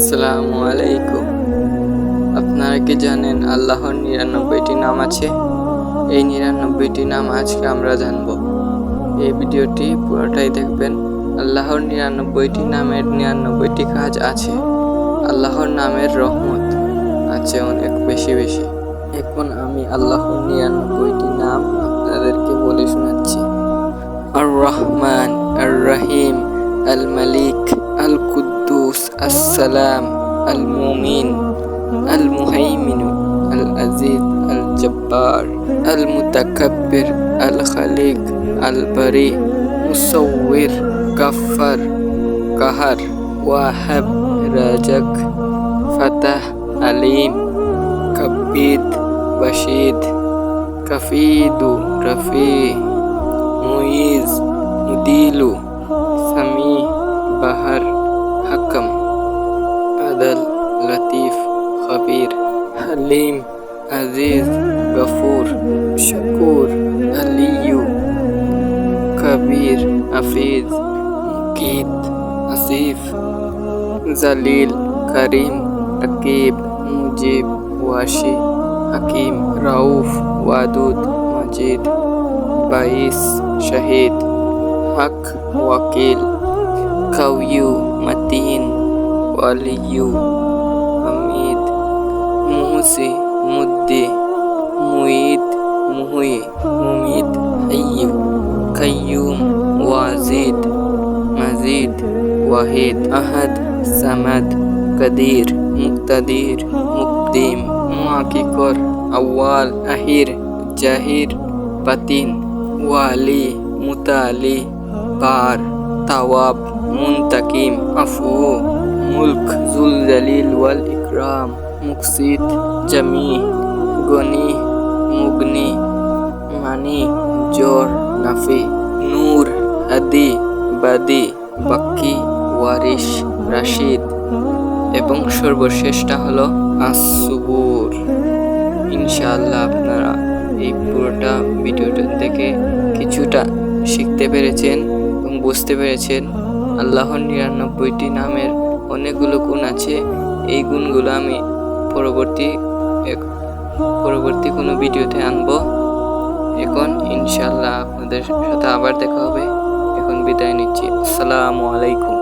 আসসালামু আলাইকুম। আপনারা কি জানেন আল্লাহর ৯৯টি নাম আছে? এই ৯৯টি নাম আজকে আমরা জানব। এই ভিডিওটি পুরোটাই দেখবেন। আল্লাহর ৯৯টি নামের ৯৯টি কাজ আছে। আল্লাহর নামের রহমত আছে অনেক বেশি বেশি। এখন আমি আল্লাহর ৯৯টি নাম আপনাদেরকে বলে শোনাচ্ছি। আর রহমান, আর রহিম, আল মালিক, আল কুদ্দুস, আসসালাম, আল মুমিন, আল মুহাইমিন, আল আজিজ, আল জব্বার, আল মুতাকাব্বির, আল খালিক, আল বারি, মুসাউবির, গাফফার, কাহার, ওয়াহাব, রাজাক, ফাতাহ, আলিম, কাব্বিদ, বাশিদ, কাফিদু, রফি, মুইজ, মুদিলু, সামি, বাহার, হাকাম, আদল, লতিফ, খবির, হালিম, আজিজ, গফুর, শকুর, আলিয়ু, কবির, হাফিজ, মুকিত, আসিফ, জালিল, করিম, রকিব, মুজিব, ওয়াশি, হাকিম, রাউফ, ওয়াদুদ, মজিদ, বাইস, শহীদ, হক, ওয়াকিল, কাউয়ু, মতিন, ওয়ালিয়ু, হামিদ, মুহসি, মুদ্দি, মুঈদ, মুহয়ি, মুমিত, হাইয়্যু, কাইয়্যুম, ওয়াজিদ, মাজিদ, ওয়াহিদ, আহাদ, সামাদ, কাদির, মুক্তাদির, মুকদিম, মুআকিকর, আউয়াল, আহির, জাহির, বাতিন, ওয়ালি, মুতালি, বার, তাওয়াব, মুনতাকিম, আফু, মুলক, জুল জালিল ওয়াল ইকরাম, মুকসিত, জামি, গনি, মুগনি, মানি, জোর, নাফি, নূর, হাদি, বাদি, বাক্কি, ওয়ারিশ, রাশিদ এবং সর্বশেষটা হলো আসবুর। ইনশাআল্লাহ আপনারা এই পুরোটা ভিডিওটা থেকে কিছুটা শিখতে পেরেছেন এবং বুঝতে পেরেছেন। আল্লাহর ৯৯টি নামের অনেকগুলো গুণ আছে। এই গুণগুলো আমি পরবর্তী কোনো ভিডিওতে আনবো। এখন ইনশাআল্লাহ আপনাদের সাথে আবার দেখা হবে। এখন বিদায় নিচ্ছি। আসসালামু আলাইকুম।